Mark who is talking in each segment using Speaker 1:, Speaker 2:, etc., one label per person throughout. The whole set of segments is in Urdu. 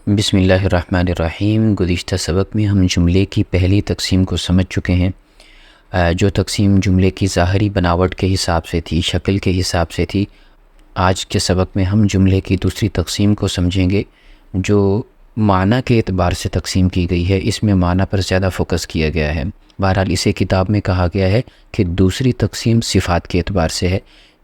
Speaker 1: بسم اللہ الرحمن الرحیم۔ گزشتہ سبق میں ہم جملے کی پہلی تقسیم کو سمجھ چکے ہیں، جو تقسیم جملے کی ظاہری بناوٹ کے حساب سے تھی، شکل کے حساب سے تھی۔ آج کے سبق میں ہم جملے کی دوسری تقسیم کو سمجھیں گے، جو معنی کے اعتبار سے تقسیم کی گئی ہے۔ اس میں معنی پر زیادہ فوکس کیا گیا ہے۔ بہرحال اسے کتاب میں کہا گیا ہے کہ دوسری تقسیم صفات کے اعتبار سے ہے۔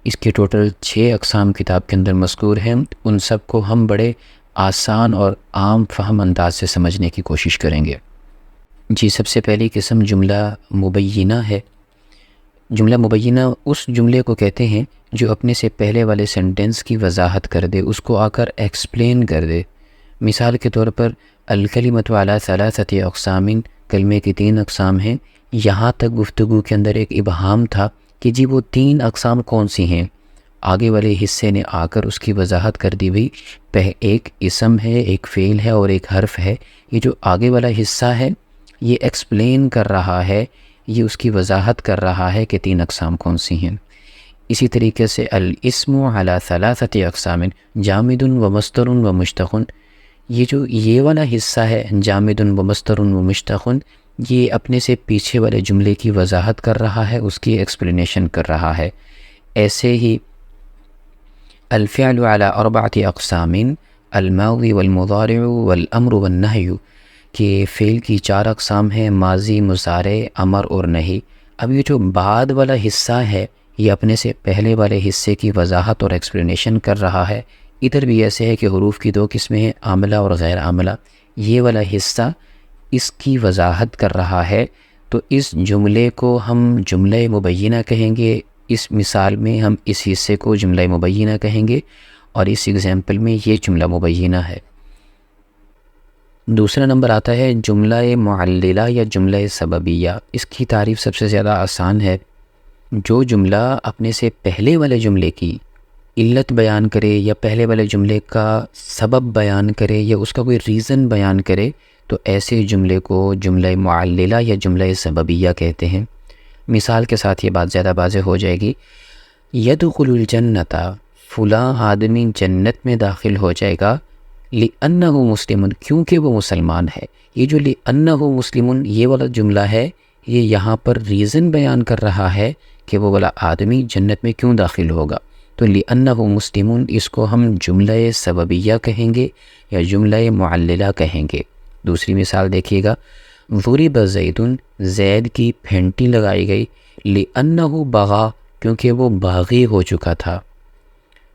Speaker 1: اس کے ٹوٹل 6 اقسام کتاب کے اندر مذکور ہیں۔ ان سب کو ہم بڑے آسان اور عام فہم انداز سے سمجھنے کی کوشش کریں گے۔ جی، سب سے پہلی قسم جملہ مبینہ ہے۔ جملہ مبینہ اس جملے کو کہتے ہیں جو اپنے سے پہلے والے سینٹنس کی وضاحت کر دے، اس کو آ کر ایکسپلین کر دے۔ مثال کے طور پر الکلمۃ علی ثلاثۃ اقسام، کلمے کی 3 اقسام ہیں۔ یہاں تک گفتگو کے اندر ایک ابہام تھا کہ جی وہ 3 اقسام کون سی ہیں۔ آگے والے حصے نے آ کر اس کی وضاحت کر دی بھی، ایک اسم ہے، ایک فعل ہے اور ایک حرف ہے۔ یہ جو آگے والا حصہ ہے یہ ایکسپلین کر رہا ہے، یہ اس کی وضاحت کر رہا ہے کہ 3 اقسام کون سی ہیں۔ اسی طریقے سے الاسم علی ثلاثۃ اقسام جامد و مصدر و مشتق، یہ جو یہ والا حصہ ہے جامد و مصدر و مشتق، یہ اپنے سے پیچھے والے جملے کی وضاحت کر رہا ہے، اس کی ایکسپلینیشن کر رہا ہے۔ ایسے ہی الفعل علی 4 اقسام الماضی والمضارع والامر والنہی، کہ فعل کی 4 اقسام ہیں، ماضی، مضارع، امر اور نہی۔ اب یہ جو بعد والا حصہ ہے یہ اپنے سے پہلے والے حصے کی وضاحت اور ایکسپلینیشن کر رہا ہے۔ ادھر بھی ایسے ہے کہ حروف کی 2 قسمیں ہیں، عاملہ اور غیر عاملہ۔ یہ والا حصہ اس کی وضاحت کر رہا ہے، تو اس جملے کو ہم جملہ مبینہ کہیں گے۔ اس مثال میں ہم اس حصے کو جملہ مبینہ کہیں گے، اور اس ایگزامپل میں یہ جملہ مبینہ ہے۔ دوسرا نمبر آتا ہے جملہ معللہ یا جملہ سببیہ۔ اس کی تعریف سب سے زیادہ آسان ہے۔ جو جملہ اپنے سے پہلے والے جملے کی علت بیان کرے یا پہلے والے جملے کا سبب بیان کرے یا اس کا کوئی ریزن بیان کرے، تو ایسے جملے کو جملہ معللہ یا جملہ سببیہ کہتے ہیں۔ مثال کے ساتھ یہ بات زیادہ واضح ہو جائے گی۔ یدخل الجنت، فلاں آدمی جنت میں داخل ہو جائے گا، لأنہ مسلم، کیونکہ وہ مسلمان ہے۔ یہ جو لأنہ مسلم یہ والا جملہ ہے، یہ یہاں پر ریزن بیان کر رہا ہے کہ وہ والا آدمی جنت میں کیوں داخل ہوگا۔ تو لأنہ مسلم اس کو ہم جملہ سببیہ کہیں گے یا جملہ معللہ کہیں گے۔ دوسری مثال دیکھیے گا، ضرب زید، زید کی پھینٹی لگائی گئی، لأنہ بغا، کیونکہ وہ باغی ہو چکا تھا۔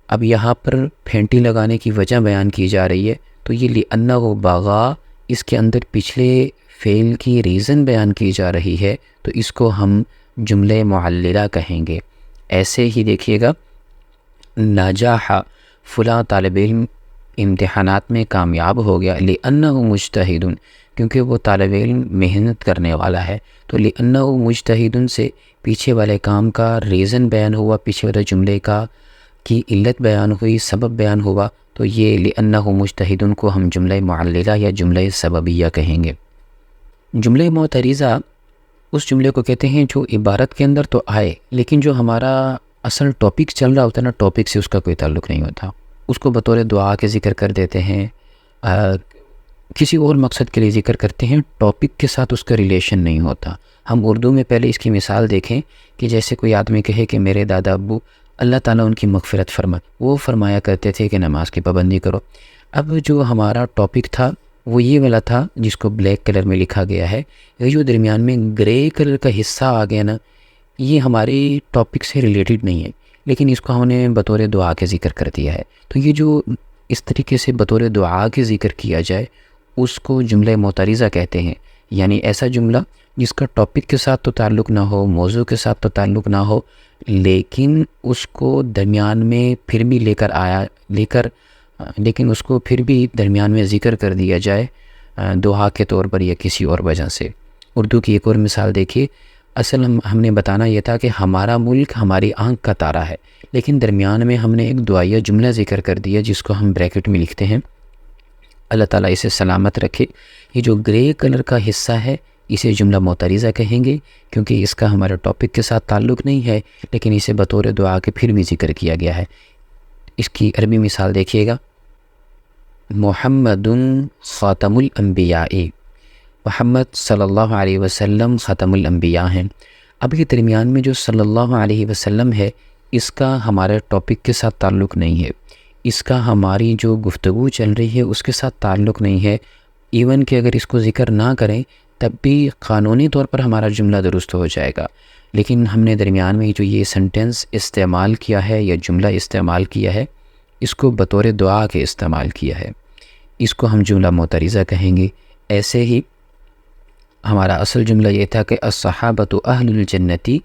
Speaker 1: اب یہاں پر پھینٹی لگانے کی وجہ بیان کی جا رہی ہے، تو یہ لأنہ بغا، اس کے اندر پچھلے فعل کی ریزن بیان کی جا رہی ہے، تو اس کو ہم جملہ معللہ کہیں گے۔ ایسے ہی دیکھیے گا، نجح، فلاں طالب علم امتحانات میں کامیاب ہو گیا، لأنہ مجتہد، کیونکہ وہ طالب علم محنت کرنے والا ہے۔ تو لأنہ مجتہد سے پیچھے والے کام کا ریزن بیان ہوا، پیچھے والے جملے کی علت بیان ہوئی، سبب بیان ہوا، تو یہ لأنہ مجتہد کو ہم جملہ معللہ یا جملہ سببیہ کہیں گے۔ جملہ معترضہ اس جملے کو کہتے ہیں جو عبارت کے اندر تو آئے، لیکن جو ہمارا اصل ٹاپک چل رہا ہوتا ہے نا، ٹاپک سے اس کا کوئی تعلق نہیں ہوتا، اس کو بطور دعا کے ذکر کر دیتے ہیں، کسی اور مقصد کے لیے ذکر کرتے ہیں، ٹاپک کے ساتھ اس کا ریلیشن نہیں ہوتا۔ ہم اردو میں پہلے اس کی مثال دیکھیں کہ جیسے کوئی آدمی کہے کہ میرے دادا ابو اللہ تعالیٰ ان کی مغفرت فرمائے، وہ فرمایا کرتے تھے کہ نماز کی پابندی کرو۔ اب جو ہمارا ٹاپک تھا وہ یہ والا تھا جس کو بلیک کلر میں لکھا گیا ہے، یہ جو درمیان میں گرے کلر کا حصہ آ گیا نا، یہ ہماری ٹاپک سے ریلیٹڈ نہیں ہے، لیکن اس کو ہم نے بطور دعا کے ذکر کر دیا ہے۔ تو یہ جو اس طریقے سے بطور دعا کے ذکر کیا جائے اس کو جملہ معترضہ کہتے ہیں، یعنی ایسا جملہ جس کا ٹاپک کے ساتھ تو تعلق نہ ہو، موضوع کے ساتھ تو تعلق نہ ہو، لیکن اس کو درمیان میں پھر بھی لیکن اس کو پھر بھی درمیان میں ذکر کر دیا جائے دعا کے طور پر یا کسی اور وجہ سے۔ اردو کی ایک اور مثال دیکھیے، اصل ہم نے بتانا یہ تھا کہ ہمارا ملک ہماری آنکھ کا تارا ہے، لیکن درمیان میں ہم نے ایک دعائیہ جملہ ذکر کر دیا جس کو ہم بریکٹ میں لکھتے ہیں، اللہ تعالیٰ اسے سلامت رکھے۔ یہ جو گرے کلر کا حصہ ہے اسے جملہ معترضہ کہیں گے، کیونکہ اس کا ہمارے ٹاپک کے ساتھ تعلق نہیں ہے، لیکن اسے بطور دعا کے پھر بھی ذکر کیا گیا ہے۔ اس کی عربی مثال دیکھیے گا، محمد خاتم الانبیاء، محمد صلی اللہ علیہ وسلم خاتم الانبیاء ہیں۔ اب یہ درمیان میں جو صلی اللہ علیہ وسلم ہے، اس کا ہمارے ٹاپک کے ساتھ تعلق نہیں ہے، اس کا ہماری جو گفتگو چل رہی ہے اس کے ساتھ تعلق نہیں ہے۔ ایون کہ اگر اس کو ذکر نہ کریں تب بھی قانونی طور پر ہمارا جملہ درست ہو جائے گا، لیکن ہم نے درمیان میں جو یہ سنٹنس استعمال کیا ہے یا جملہ استعمال کیا ہے، اس کو بطور دعا کے استعمال کیا ہے، اس کو ہم جملہ معترضہ کہیں گے۔ ایسے ہی ہمارا اصل جملہ یہ تھا کہ الصحابۃ اہل الجنتی،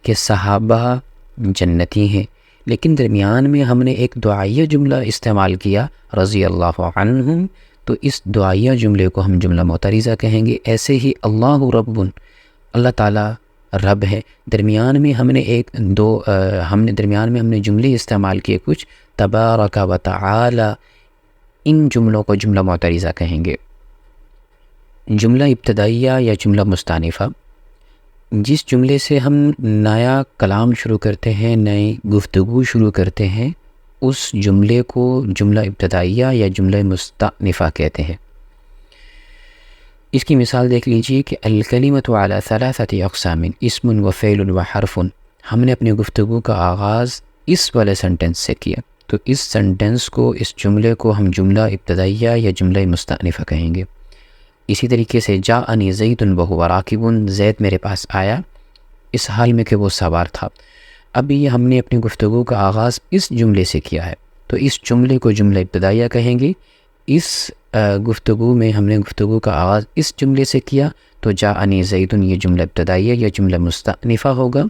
Speaker 1: کہ صحابہ جنتی ہیں، لیکن درمیان میں ہم نے ایک دعائیہ جملہ استعمال کیا رضی اللہ عنہم، تو اس دعائیہ جملے کو ہم جملہ معترضہ کہیں گے۔ ایسے ہی اللہ رب، اللہ تعالیٰ رب ہے، درمیان میں ہم نے درمیان میں ہم نے جملے استعمال کیے کچھ، تبارک و تعالی، ان جملوں کو جملہ معترضہ کہیں گے۔ جملہ ابتدائیہ یا جملہ مستانفہ، جس جملے سے ہم نیا کلام شروع کرتے ہیں، نئی گفتگو شروع کرتے ہیں، اس جملے کو جملہ ابتدائیہ یا جملہ مستانفہ کہتے ہیں۔ اس کی مثال دیکھ لیجئے کہ الکلمۃ علی ثلاثۃ اقسام، اسم و فعل و حرف، ہم نے اپنی گفتگو کا آغاز اس والے سنٹنس سے کیا، تو اس سنٹنس کو، اس جملے کو ہم جملہ ابتدائیہ یا جملہ مستانفہ کہیں گے۔ اسی طریقے سے جاءنی زید وہو راکب، زید میرے پاس آیا اس حال میں کہ وہ سوار تھا۔ اب یہ ہم نے اپنی گفتگو کا آغاز اس جملے سے کیا ہے، تو اس جملے کو جملہ ابتدائیہ کہیں گے۔ اس گفتگو میں ہم نے گفتگو کا آغاز اس جملے سے کیا، تو جاءنی زید یہ جملہ ابتدائیہ یا جملہ مستانفہ ہوگا۔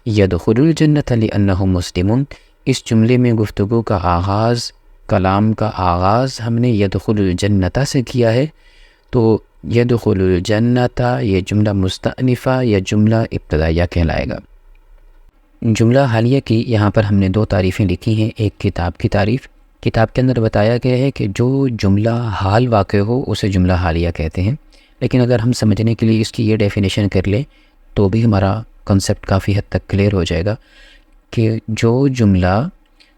Speaker 1: یدخل الجنۃ لأنہ مسلم، اس جملے میں گفتگو کا آغاز، کلام کا آغاز ہم نے یدخل الجنۃ سے کیا ہے، تو یدخل الجنۃ یہ جملہ مستانفہ یا جملہ ابتدائیہ کہلائے گا۔ جملہ حالیہ کی یہاں پر ہم نے دو تعریفیں لکھی ہیں، ایک کتاب کی تعریف، کتاب کے اندر بتایا گیا ہے کہ جو جملہ حال واقع ہو اسے جملہ حالیہ کہتے ہیں، لیکن اگر ہم سمجھنے کے لیے اس کی یہ ڈیفینیشن کر لیں تو بھی ہمارا کنسیپٹ کافی حد تک کلیئر ہو جائے گا کہ جو جملہ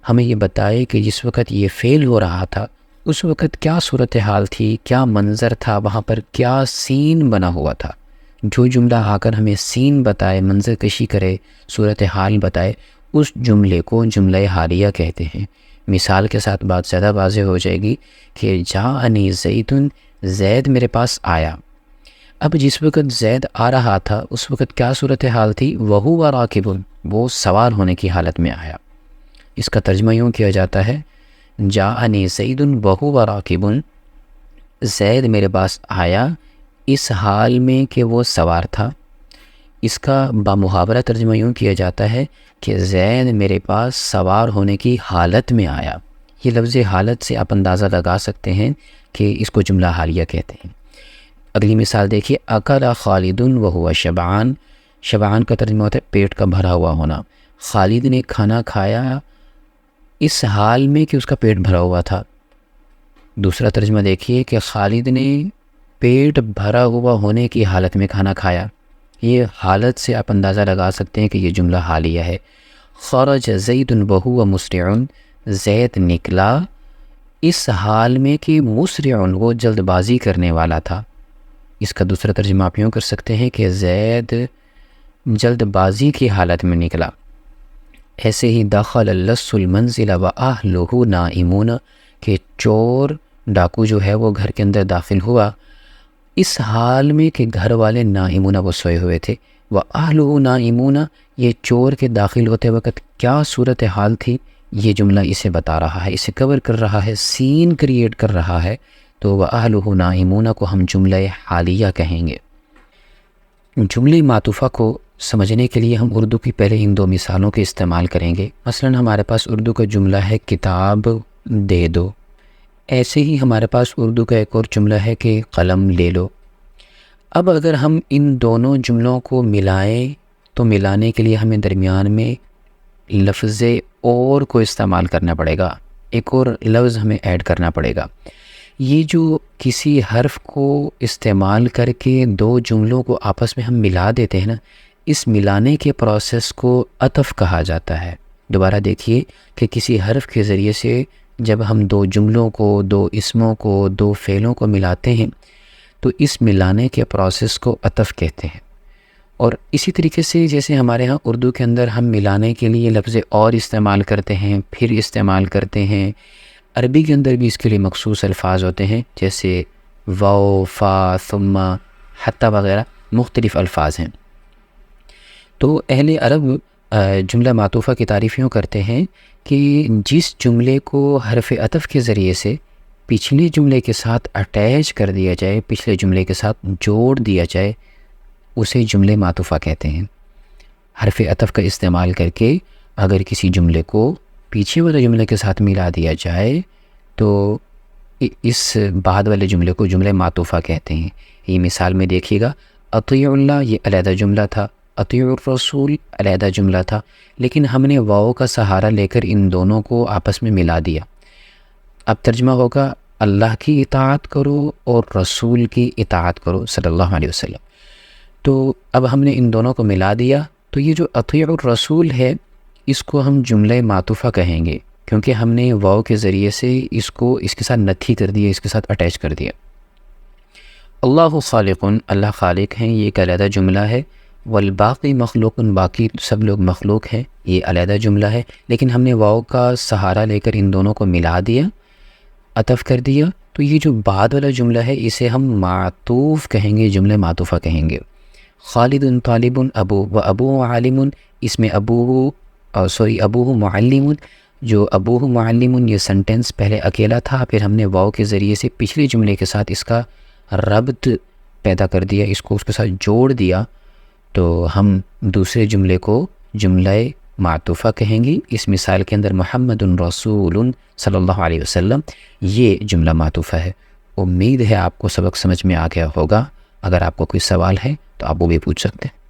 Speaker 1: ہمیں یہ بتائے کہ جس وقت یہ فعل ہو رہا تھا اس وقت کیا صورتحال تھی، کیا منظر تھا، وہاں پر کیا سین بنا ہوا تھا، جو جملہ آ کر ہمیں سین بتائے، منظر کشی کرے، صورتحال بتائے، اس جملے کو جملہ حالیہ کہتے ہیں۔ مثال کے ساتھ بات زیادہ واضح ہو جائے گی کہ جاءنی زید، زید میرے پاس آیا۔ اب جس وقت زید آ رہا تھا اس وقت کیا صورتحال تھی، وہو راکب، وہ سوار ہونے کی حالت میں آیا۔ اس کا ترجمہ یوں کیا جاتا ہے، جاءنی زید وہو راکب، زید میرے پاس آیا اس حال میں کہ وہ سوار تھا۔ اس کا بامحاورہ ترجمہ یوں کیا جاتا ہے کہ زید میرے پاس سوار ہونے کی حالت میں آیا۔ یہ لفظ حالت سے آپ اندازہ لگا سکتے ہیں کہ اس کو جملہ حالیہ کہتے ہیں۔ اگلی مثال دیکھیے، اکل خالد وہو شبعان، شبعان کا ترجمہ ہوتا ہے پیٹ کا بھرا ہوا ہونا۔ خالد نے کھانا کھایا اس حال میں کہ اس کا پیٹ بھرا ہوا تھا۔ دوسرا ترجمہ دیکھیے کہ خالد نے پیٹ بھرا ہوا ہونے کی حالت میں کھانا کھایا۔ یہ حالت سے آپ اندازہ لگا سکتے ہیں کہ یہ جملہ حالیہ ہے۔ خرج زید وہو مسرع، زید نکلا اس حال میں کہ مسرع، وہ جلد بازی کرنے والا تھا۔ اس کا دوسرا ترجمہ آپ یوں کر سکتے ہیں کہ زید جلد بازی کی حالت میں نکلا۔ ایسے ہی دخل اللص المنزل واہلہ نائمون، کہ چور ڈاکو جو ہے وہ گھر کے اندر داخل ہوا اس حال میں کہ گھر والے نائمون، وہ سوئے ہوئے تھے۔ واہلہ نائمون، یہ چور کے داخل ہوتے وقت کیا صورتحال تھی، یہ جملہ اسے بتا رہا ہے، اسے کور کر رہا ہے، سین کریٹ کر رہا ہے، تو واہلہ نائمون کو ہم جملہ حالیہ کہیں گے۔ جملے معطوفہ کو سمجھنے کے لیے ہم اردو کی پہلے ان دو مثالوں کے استعمال کریں گے۔ مثلا ہمارے پاس اردو کا جملہ ہے کتاب دے دو، ایسے ہی ہمارے پاس اردو کا ایک اور جملہ ہے کہ قلم لے لو۔ اب اگر ہم ان دونوں جملوں کو ملائیں تو ملانے کے لیے ہمیں درمیان میں لفظ اور کو استعمال کرنا پڑے گا، ایک اور لفظ ہمیں ایڈ کرنا پڑے گا۔ یہ جو کسی حرف کو استعمال کر کے دو جملوں کو آپس میں ہم ملا دیتے ہیں نا، اس ملانے کے پروسیس کو عطف کہا جاتا ہے۔ دوبارہ دیکھیے کہ کسی حرف کے ذریعے سے جب ہم دو جملوں کو، دو اسموں کو، دو فعلوں کو ملاتے ہیں تو اس ملانے کے پروسیس کو عطف کہتے ہیں۔ اور اسی طریقے سے جیسے ہمارے ہاں اردو کے اندر ہم ملانے کے لیے لفظ اور استعمال کرتے ہیں، پھر استعمال کرتے ہیں، عربی کے اندر بھی اس کے لیے مخصوص الفاظ ہوتے ہیں، جیسے واو، فا، ثم، حتی وغیرہ مختلف الفاظ ہیں۔ تو اہل عرب جملہ معطوفہ کی تعریف یوں کرتے ہیں کہ جس جملے کو حرف عطف کے ذریعے سے پچھلے جملے کے ساتھ اٹیچ کر دیا جائے، پچھلے جملے کے ساتھ جوڑ دیا جائے، اسے جملے معطوفہ کہتے ہیں۔ حرف عطف کا استعمال کر کے اگر کسی جملے کو پیچھے والے جملے کے ساتھ ملا دیا جائے تو اس بعد والے جملے کو جملے معطوفہ کہتے ہیں۔ یہ مثال میں دیکھیے گا، اطیع اللہ یہ علیحدہ جملہ تھا، اطیع الرسول علیحدہ جملہ تھا، لیکن ہم نے واو کا سہارا لے کر ان دونوں کو آپس میں ملا دیا۔ اب ترجمہ ہوگا اللہ کی اطاعت کرو اور رسول کی اطاعت کرو صلی اللہ علیہ وسلم۔ تو اب ہم نے ان دونوں کو ملا دیا، تو یہ جو اطیع الرسول ہے اس کو ہم جملہ معطوفہ کہیں گے، کیونکہ ہم نے واو کے ذریعے سے اس کو اس کے ساتھ نتھی کر دیا، اس کے ساتھ اٹیچ کر دیا۔ اللہ خالق، اللہ خالق ہیں، یہ ایک علیحدہ جملہ ہے۔ والباقی مخلوق، باقی سب لوگ مخلوق ہیں، یہ علیحدہ جملہ ہے، لیکن ہم نے واو کا سہارا لے کر ان دونوں کو ملا دیا، عطف کر دیا، تو یہ جو بعد والا جملہ ہے اسے ہم معطوف کہیں گے، جملہ معطوفہ کہیں گے۔ خالد طالب ابو و ابو عالم، اس میں ابوہ معلم، جو ابوہ معلم یہ سنٹنس پہلے اکیلا تھا، پھر ہم نے واو کے ذریعے سے پچھلے جملے کے ساتھ اس کا ربط پیدا کر دیا، اس کو اس کے ساتھ جوڑ دیا، تو ہم دوسرے جملے کو جملہ معطوفہ کہیں گے۔ اس مثال کے اندر محمد رسول صلی اللہ علیہ وسلم، یہ جملہ معطوفہ ہے۔ امید ہے آپ کو سبق سمجھ میں آ گیا ہوگا۔ اگر آپ کو کوئی سوال ہے تو آپ وہ بھی پوچھ سکتے ہیں۔